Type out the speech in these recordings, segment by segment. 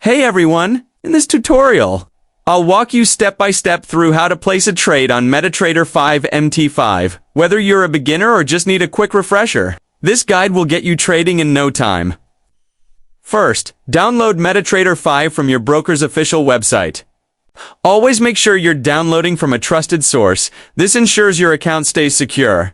Hey everyone, in this tutorial, I'll walk you step by step through how to place a trade on MetaTrader 5 MT5, whether you're a beginner or just need a quick refresher. This guide will get you trading in no time. First, download MetaTrader 5 from your broker's official website. Always make sure you're downloading from a trusted source. This ensures your account stays secure.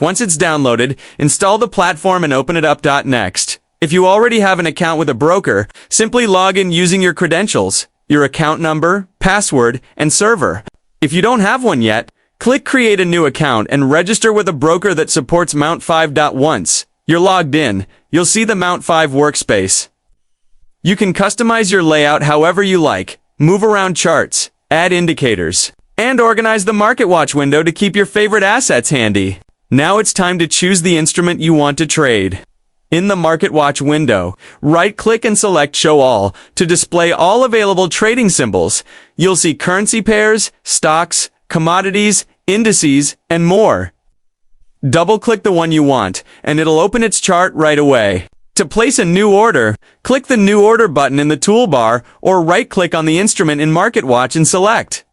Once it's downloaded, install the platform and open it up. Next, if you already have an account with a broker, simply log in using your credentials, your account number, password, and server. If you don't have one yet, click Create a new account and register with a broker that supports MT5. Once you're logged in, you'll see the MT5 workspace. You can customize your layout however you like, move around charts, add indicators, and organize the Market Watch window to keep your favorite assets handy. Now it's time to choose the instrument you want to trade. In the Market Watch window, right-click and select Show All to display all available trading symbols. You'll see currency pairs, stocks, commodities, indices, and more. Double-click the one you want, and it'll open its chart right away. To place a new order, click the New Order button in the toolbar or right-click on the instrument in Market Watch and select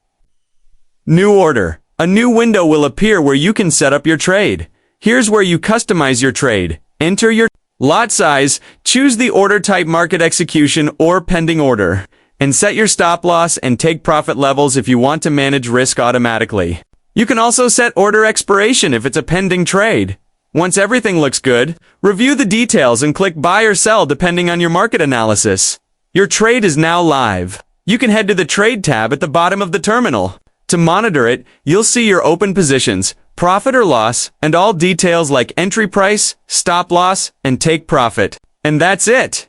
New Order. A new window will appear where you can set up your trade. Here's where you customize your trade. Enter your lot size, choose the order type market execution or pending order, and set your stop loss and take profit levels if you want to manage risk automatically. You can also set order expiration if it's a pending trade. Once everything looks good, review the details and click buy or sell depending on your market analysis. Your trade is now live. You can head to the Trade tab at the bottom of the terminal. To monitor it, you'll see your open positions, profit or loss, and all details like entry price, stop loss, and take profit. And that's it!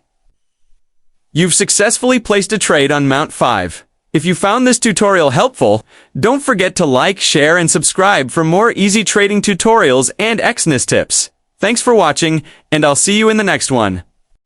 You've successfully placed a trade on MT5. If you found this tutorial helpful, don't forget to like, share, and subscribe for more easy trading tutorials and Exness tips. Thanks for watching, and I'll see you in the next one.